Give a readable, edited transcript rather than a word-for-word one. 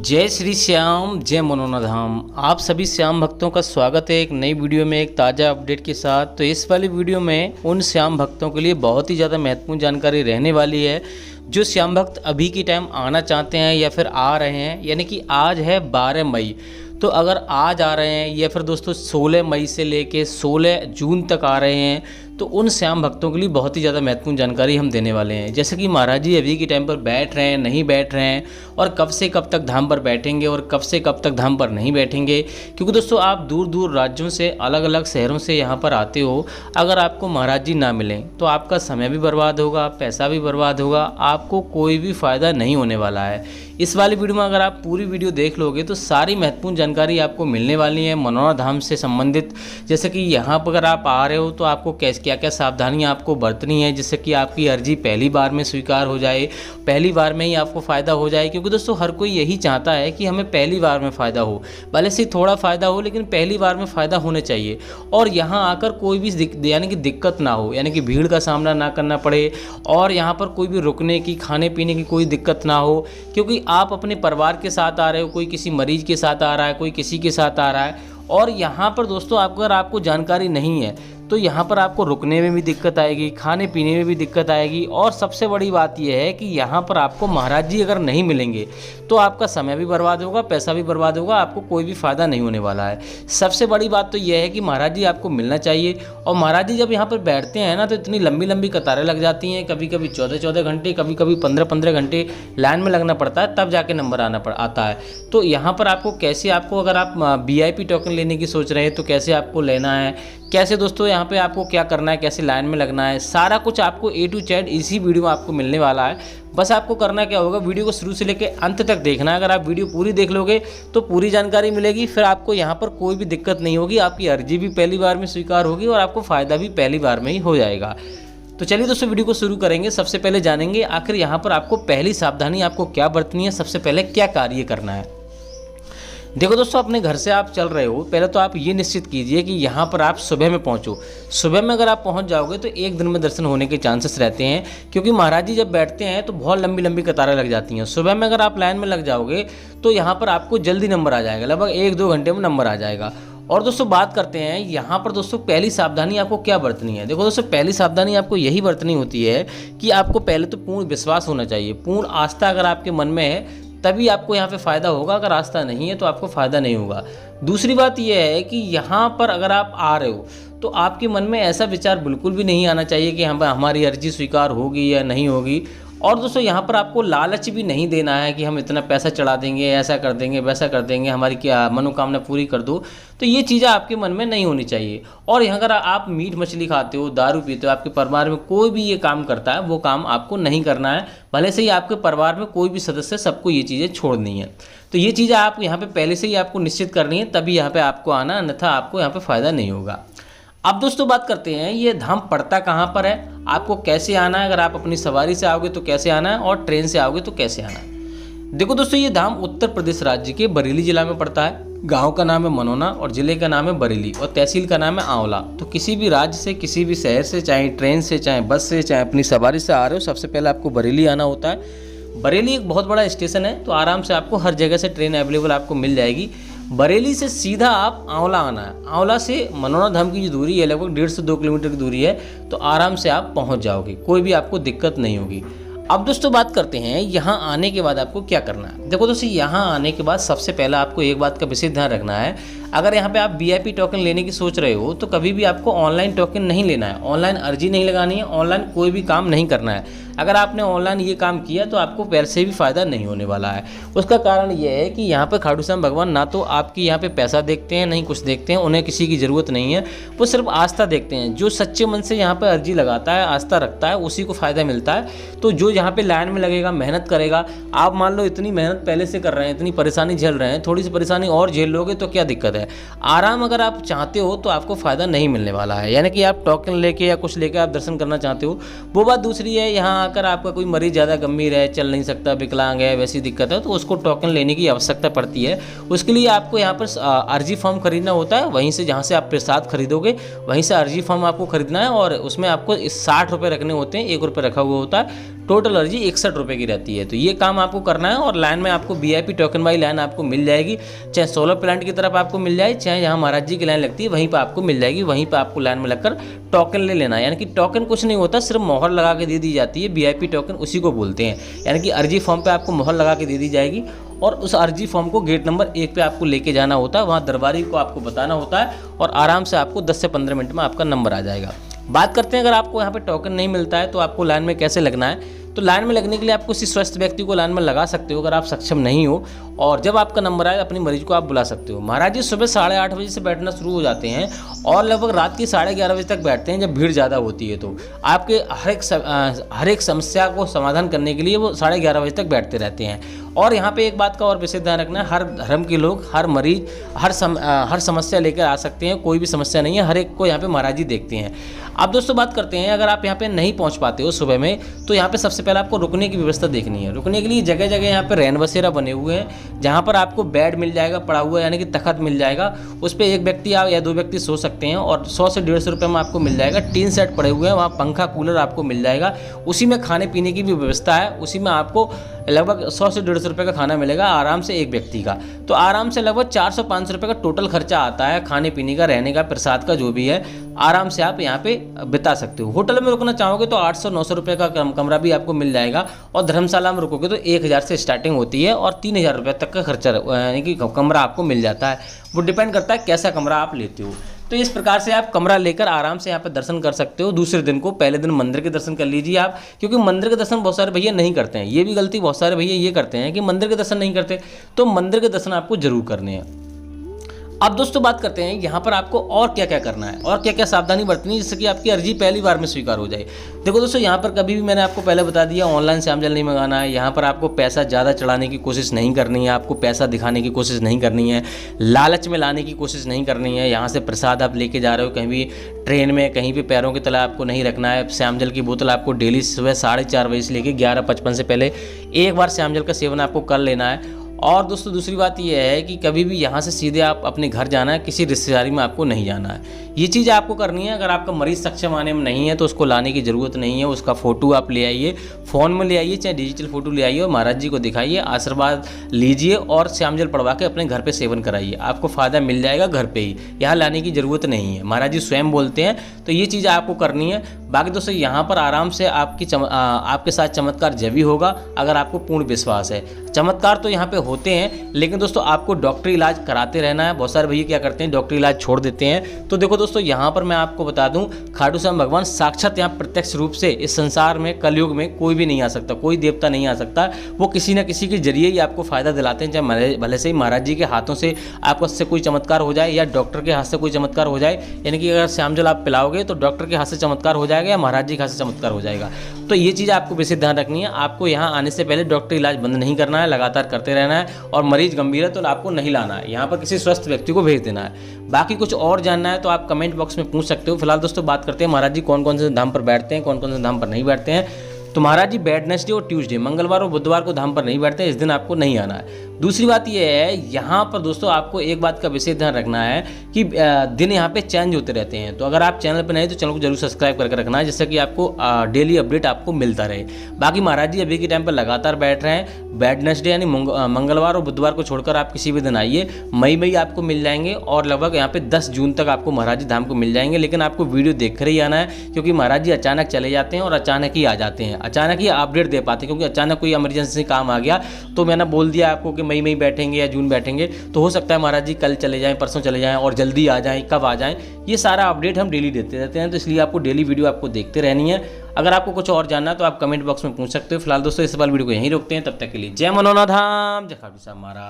जय श्री श्याम, जय मनोना धाम। आप सभी श्याम भक्तों का स्वागत है एक नई वीडियो में एक ताज़ा अपडेट के साथ। तो इस वाली वीडियो में उन श्याम भक्तों के लिए बहुत ही ज़्यादा महत्वपूर्ण जानकारी रहने वाली है जो श्याम भक्त अभी के टाइम आना चाहते हैं या फिर आ रहे हैं। यानी कि आज है 12 मई, तो अगर आज आ रहे हैं या फिर दोस्तों 16 मई से लेके 16 जून तक आ रहे हैं, तो उन श्याम भक्तों के लिए बहुत ही ज़्यादा महत्वपूर्ण जानकारी हम देने वाले हैं। जैसे कि महाराज जी अभी के टाइम पर बैठ रहे हैं, नहीं बैठ रहे हैं, और कब से कब तक धाम पर बैठेंगे और कब से कब तक धाम पर नहीं बैठेंगे। क्योंकि दोस्तों आप दूर दूर राज्यों से, अलग अलग शहरों से यहाँ पर आते हो, अगर आपको महाराज जी ना मिलें तो आपका समय भी बर्बाद होगा, पैसा भी बर्बाद होगा, आपको कोई भी फ़ायदा नहीं होने वाला है। इस वाली वीडियो में अगर आप पूरी वीडियो देख लोगे तो सारी महत्वपूर्ण जानकारी आपको मिलने वाली है मनोना धाम से संबंधित। जैसे कि यहाँ पर अगर आप आ रहे हो तो आपको क्या क्या सावधानियाँ आपको बरतनी है, जिससे कि आपकी अर्जी पहली बार में स्वीकार हो जाए, पहली बार में ही आपको फ़ायदा हो जाए। क्योंकि दोस्तों हर कोई यही चाहता है कि हमें पहली बार में फ़ायदा हो, भले से थोड़ा फ़ायदा हो लेकिन पहली बार में फ़ायदा होने चाहिए। और यहाँ आकर कोई भी यानी कि दिक्कत ना हो, यानी कि भीड़ का सामना ना करना पड़े, और यहाँ पर कोई भी रुकने की, खाने पीने की कोई दिक्कत ना हो। क्योंकि आप अपने परिवार के साथ आ रहे हो, कोई किसी मरीज के साथ आ रहा है, कोई किसी के साथ आ रहा है, और यहाँ पर दोस्तों अगर आपको जानकारी नहीं है तो यहाँ पर आपको रुकने में भी दिक्कत आएगी, खाने पीने में भी दिक्कत आएगी। और सबसे बड़ी बात यह है कि यहाँ पर आपको महाराज जी अगर नहीं मिलेंगे तो आपका समय भी बर्बाद होगा, पैसा भी बर्बाद होगा, आपको कोई भी फ़ायदा नहीं होने वाला है। सबसे बड़ी बात तो यह है कि महाराज जी आपको मिलना चाहिए। और महाराज जी जब यहाँ पर बैठते हैं ना तो इतनी लंबी लंबी कतारें लग जाती हैं, कभी कभी 14-14 घंटे, कभी कभी 15-15 घंटे लाइन में लगना पड़ता है, तब जाके नंबर आता है। तो यहाँ पर आपको अगर आप VIP टोकन लेने की सोच रहे हैं तो कैसे आपको लेना है, कैसे दोस्तों यहाँ पे आपको क्या करना है, कैसे लाइन में लगना है, सारा कुछ आपको A to Z इसी वीडियो में आपको मिलने वाला है। बस आपको करना क्या होगा, वीडियो को शुरू से लेकर अंत तक देखना है। अगर आप वीडियो पूरी देख लोगे तो पूरी जानकारी मिलेगी, फिर आपको यहाँ पर कोई भी दिक्कत नहीं होगी, आपकी अर्जी भी पहली बार में स्वीकार होगी और आपको फ़ायदा भी पहली बार में ही हो जाएगा। तो चलिए दोस्तों वीडियो को शुरू करेंगे। सबसे पहले जानेंगे आखिर यहाँ पर आपको पहली सावधानी आपको क्या बरतनी है, सबसे पहले क्या कार्य करना है। देखो दोस्तों, अपने घर से आप चल रहे हो, पहले तो आप ये निश्चित कीजिए कि यहाँ पर आप सुबह में पहुँचो। सुबह में अगर आप पहुँच जाओगे तो एक दिन में दर्शन होने के चांसेस रहते हैं, क्योंकि महाराज जी जब बैठते हैं तो बहुत लंबी लंबी कतारें लग जाती हैं। सुबह में अगर आप लाइन में लग जाओगे तो यहाँ पर आपको जल्दी नंबर आ जाएगा, लगभग 1-2 घंटे में नंबर आ जाएगा। और दोस्तों बात करते हैं यहाँ पर दोस्तों पहली सावधानी आपको क्या बरतनी है। देखो दोस्तों, पहली सावधानी आपको यही बरतनी होती है कि आपको पहले तो पूर्ण विश्वास होना चाहिए, पूर्ण आस्था अगर आपके मन में है तभी आपको यहाँ पे फ़ायदा होगा, अगर आस्था नहीं है तो आपको फ़ायदा नहीं होगा। दूसरी बात यह है कि यहाँ पर अगर आप आ रहे हो तो आपके मन में ऐसा विचार बिल्कुल भी नहीं आना चाहिए कि हमारी अर्जी स्वीकार होगी या नहीं होगी। और दोस्तों यहाँ पर आपको लालच भी नहीं देना है कि हम इतना पैसा चढ़ा देंगे, ऐसा कर देंगे, वैसा कर देंगे, हमारी क्या मनोकामना पूरी कर दो। तो ये चीज़ें आपके मन में नहीं होनी चाहिए। और यहाँ अगर आप मीट मछली खाते हो, दारू पीते हो, आपके परिवार में कोई भी ये काम करता है, वो काम आपको नहीं करना है। भले से ही आपके परिवार में कोई भी सदस्य, सबको ये चीज़ें छोड़नी है। तो ये चीज़ें आप यहाँ पे पहले से ही आपको निश्चित करनी है, तभी यहाँ पे आपको आना, अन्यथा आपको यहाँ पे फ़ायदा नहीं होगा। अब दोस्तों बात करते हैं ये धाम पड़ता कहाँ पर है, आपको कैसे आना है। अगर आप अपनी सवारी से आओगे तो कैसे आना है, और ट्रेन से आओगे तो कैसे आना है। देखो दोस्तों, ये धाम उत्तर प्रदेश राज्य के बरेली जिला में पड़ता है। गांव का नाम है मनोना और ज़िले का नाम है बरेली और तहसील का नाम है आंवला। तो किसी भी राज्य से, किसी भी शहर से, चाहे ट्रेन से, चाहे बस से, चाहे अपनी सवारी से आ रहे हो, सबसे पहले आपको बरेली आना होता है। बरेली एक बहुत बड़ा स्टेशन है, तो आराम से आपको हर जगह से ट्रेन अवेलेबल आपको मिल जाएगी। बरेली से सीधा आप आंवला आना है। आंवला से मनोना धाम की जो दूरी है लगभग 1.5 से 2 किलोमीटर की दूरी है, तो आराम से आप पहुंच जाओगे, कोई भी आपको दिक्कत नहीं होगी। अब दोस्तों बात करते हैं यहाँ आने के बाद आपको क्या करना है। देखो दोस्तों, यहाँ आने के बाद सबसे पहला आपको एक बात का विशेष ध्यान रखना है। अगर यहाँ पे आप VIP टोकन लेने की सोच रहे हो तो कभी भी आपको ऑनलाइन टोकन नहीं लेना है, ऑनलाइन अर्जी नहीं लगानी है, ऑनलाइन कोई भी काम नहीं करना है। अगर आपने ऑनलाइन ये काम किया तो आपको वैसे भी फ़ायदा नहीं होने वाला है। उसका कारण ये है कि यहाँ पे खाटू श्याम भगवान ना तो आपकी यहाँ पे पैसा देखते हैं, नहीं कुछ देखते हैं, उन्हें किसी की ज़रूरत नहीं है, वो सिर्फ आस्था देखते हैं। जो सच्चे मन से यहाँ पे अर्जी लगाता है, आस्था रखता है, उसी को फ़ायदा मिलता है। तो जो यहाँ पे लाइन में लगेगा, मेहनत करेगा, आप मान लो इतनी मेहनत पहले से कर रहे हैं, इतनी परेशानी झेल रहे हैं, थोड़ी सी परेशानी और झेल लोगे तो क्या दिक्कत है। आराम अगर आप चाहते हो तो आपको फ़ायदा नहीं मिलने वाला है। यानी कि आप टोकन लेके या कुछ लेके आप दर्शन करना चाहते हो, वो बात दूसरी है। यहाँ आकर आपका कोई मरीज ज़्यादा गंभीर है, चल नहीं सकता, विकलांग है, वैसी दिक्कत है, तो उसको टोकन लेने की आवश्यकता पड़ती है। उसके लिए आपको यहाँ पर अर्जी फॉर्म खरीदना होता है। वहीं से जहाँ से आप प्रसाद खरीदोगे वहीं से अर्जी फॉर्म आपको खरीदना है, और उसमें आपको 60 रुपये रखने होते हैं, 1 रुपये रखा हुआ होता है। टोटल अर्जी 61 रुपये की रहती है। तो ये काम आपको करना है और लाइन में आपको VIP टोकन वाली लाइन आपको मिल जाएगी, चाहे सोलर प्लांट की तरफ आपको मिल जाए, चाहे यहाँ महाराज जी की लाइन लगती है वहीं पर आपको मिल जाएगी। वहीं पर आपको लाइन में लगकर टोकन ले लेना है। यानी कि टोकन कुछ नहीं होता, सिर्फ मोहर लगा के दे दी जाती है। VIP टोकन उसी को बोलते हैं। यानी कि अर्जी फॉर्म पे आपको मोहर लगा के दे दी जाएगी और उस अर्जी फॉर्म को गेट नंबर 1 पे आपको लेके जाना होता है। वहाँ दरबारी को आपको बताना होता है और आराम से आपको 10 से 15 मिनट में आपका नंबर आ जाएगा। बात करते हैं अगर आपको यहाँ पे टोकन नहीं मिलता है तो आपको लाइन में कैसे लगना है। तो लाइन में लगने के लिए आप किसी स्वस्थ व्यक्ति को लाइन में लगा सकते हो अगर आप सक्षम नहीं हो, और जब आपका नंबर आए अपनी मरीज को आप बुला सकते हो। महाराज जी सुबह 8:30 बजे से बैठना शुरू हो जाते हैं और लगभग रात के 11:30 बजे तक बैठते हैं जब भीड़ ज़्यादा होती है। तो आपके हर एक समस्या को समाधान करने के लिए वो 11:30 बजे तक बैठते रहते हैं। और यहाँ पे एक बात का और विशेष ध्यान रखना है, हर धर्म के लोग, हर मरीज हर समस्या लेकर आ सकते हैं। कोई भी समस्या नहीं है, हर एक को यहाँ पे महाराज जी देखते हैं। अब दोस्तों बात करते हैं, अगर आप यहाँ पे नहीं पहुँच पाते हो सुबह में तो यहाँ पे सबसे पहले आपको रुकने की व्यवस्था देखनी है। रुकने के लिए जगह जगह यहाँ पे रैन बसेरा बने हुए हैं जहाँ पर आपको बेड मिल जाएगा पड़ा हुआ, यानी कि तखत मिल जाएगा। उस पर एक व्यक्ति या 2 व्यक्ति सो सकते हैं और 100 से 150 रुपये में आपको मिल जाएगा। टीन सेट पड़े हुए हैं, वहाँ पंखा कूलर आपको मिल जाएगा। उसी में खाने पीने की भी व्यवस्था है। उसी में आपको लगभग 100 से 150 रुपये का खाना मिलेगा आराम से एक व्यक्ति का। तो आराम से लगभग 400-500 रुपये का टोटल खर्चा आता है खाने पीने का, रहने का, प्रसाद का, जो भी है। आराम से आप यहाँ पे बिता सकते हो। होटल में रुकना चाहोगे तो 800-900 रुपये का कमरा भी आपको मिल जाएगा और धर्मशाला में रुकोगे तो 1000 से स्टार्टिंग होती है और 3000 रुपये तक का खर्चा यानी कि कमरा आपको मिल जाता है। वो डिपेंड करता है कैसा कमरा आप लेते हो। तो इस प्रकार से आप कमरा लेकर आराम से यहाँ पर दर्शन कर सकते हो। दूसरे दिन को पहले दिन मंदिर के दर्शन कर लीजिए आप, क्योंकि मंदिर के दर्शन बहुत सारे भैया नहीं करते हैं। ये भी गलती बहुत सारे भैया ये करते हैं कि मंदिर के दर्शन नहीं करते, तो मंदिर के दर्शन आपको जरूर करने हैं। अब दोस्तों बात करते हैं यहाँ पर आपको और क्या क्या करना है और क्या क्या सावधानी बरतनी है जिससे कि आपकी अर्जी पहली बार में स्वीकार हो जाए। देखो दोस्तों, यहाँ पर कभी भी मैंने आपको पहले बता दिया, ऑनलाइन श्याम जल नहीं मंगाना है। यहाँ पर आपको पैसा ज़्यादा चढ़ाने की कोशिश नहीं करनी है, आपको पैसा दिखाने की कोशिश नहीं करनी है, लालच में लाने की कोशिश नहीं करनी है। यहाँ से प्रसाद आप लेके जा रहे हो, कहीं भी ट्रेन में कहीं भी पैरों के तले आपको नहीं रखना है। श्याम जल की बोतल आपको डेली सुबह 4:30 बजे से लेकर 11:55 से पहले एक बार श्याम जल का सेवन आपको कर लेना है। और दोस्तों दूसरी बात यह है कि कभी भी यहाँ से सीधे आप अपने घर जाना है, किसी रिश्तेदारी में आपको नहीं जाना है। ये चीज़ आपको करनी है। अगर आपका मरीज सक्षम आने में नहीं है तो उसको लाने की ज़रूरत नहीं है। उसका फ़ोटो आप ले आइए, फ़ोन में ले आइए, चाहे डिजिटल फ़ोटो ले आइए और महाराज जी को दिखाइए, आशीर्वाद लीजिए और श्याम जल पढ़वा के अपने घर पर सेवन कराइए। आपको फ़ायदा मिल जाएगा घर पर ही, यहाँ लाने की ज़रूरत नहीं है। महाराज जी स्वयं बोलते हैं। तो ये चीज़ आपको करनी है। बाकी दोस्तों यहाँ पर आराम से आपके साथ चमत्कार जब भी होगा अगर आपको पूर्ण विश्वास है। चमत्कार तो यहाँ पे होते हैं, लेकिन दोस्तों आपको डॉक्टरी इलाज कराते रहना है। बहुत सारे भैया क्या करते हैं, डॉक्टरी इलाज छोड़ देते हैं। तो देखो दोस्तों, यहाँ पर मैं आपको बता दूं, खाटू श्याम भगवान साक्षात यहाँ प्रत्यक्ष रूप से इस संसार में कलयुग में कोई भी नहीं आ सकता, कोई देवता नहीं आ सकता। वो किसी न किसी के जरिए ही आपको फायदा दिलाते हैं। चाहे भले से ही महाराज जी के हाथों से आपको उससे कोई चमत्कार हो जाए या डॉक्टर के हाथ से कोई चमत्कार हो जाए। यानी कि अगर श्याम जल आप पिलाओगे तो डॉक्टर के हाथ से चमत्कार हो जाएगा या महाराज जी के हाथ से चमत्कार हो जाएगा। तो ये चीज़ आपको विशेष ध्यान रखनी है। आपको यहाँ आने से पहले डॉक्टर इलाज बंद नहीं करना है, लगातार करते रहना है। और मरीज गंभीर है तो आपको नहीं लाना है, यहाँ पर किसी स्वस्थ व्यक्ति को भेज देना है। बाकी कुछ और जानना है तो आप कमेंट बॉक्स में पूछ सकते हो। फिलहाल दोस्तों बात करते हैं महाराज जी कौन कौन से धाम पर बैठते हैं, कौन कौन से धाम पर नहीं बैठते हैं। तो महाराज जी वेडनेसडे और ट्यूसडे, मंगलवार और बुधवार को धाम पर नहीं बैठते हैं, इस दिन आपको नहीं आना है। दूसरी बात यह है, यहाँ पर दोस्तों आपको एक बात का विशेष ध्यान रखना है कि दिन यहाँ पे चेंज होते रहते हैं। तो अगर आप चैनल पर नहीं तो चैनल को जरूर सब्सक्राइब करके रखना है, जिससे कि आपको डेली अपडेट आपको मिलता रहे। बाकी महाराज जी अभी के टाइम पर लगातार बैठ रहे हैं। वेडनेसडे यानी मंगलवार और बुधवार को छोड़कर आप किसी भी दिन आइए, मई में ही आपको मिल जाएंगे और लगभग यहाँ पे 10 जून तक आपको महाराज जी धाम को मिल जाएंगे। लेकिन आपको वीडियो देख कर ही आना है, क्योंकि महाराज जी अचानक चले जाते हैं और अचानक ही आ जाते हैं, अचानक ही अपडेट दे पाते हैं। क्योंकि अचानक कोई इमरजेंसी काम आ गया तो मैंने बोल दिया आपको कि मई में ही बैठेंगे या जून बैठेंगे, तो हो सकता है महाराज जी कल चले जाएं, परसों चले जाएं और जल्दी आ जाएं, कब आ जाएं, ये सारा अपडेट हम डेली देते रहते हैं। तो इसलिए आपको डेली वीडियो आपको देखते रहनी है। अगर आपको कुछ और जानना है तो आप कमेंट बॉक्स में पूछ सकते हो। फिलहाल दोस्तों इस बार वीडियो को यहीं रोकते हैं, तब तक के लिए जय मनोनाथ धाम, जय खाटू श्याम महाराज।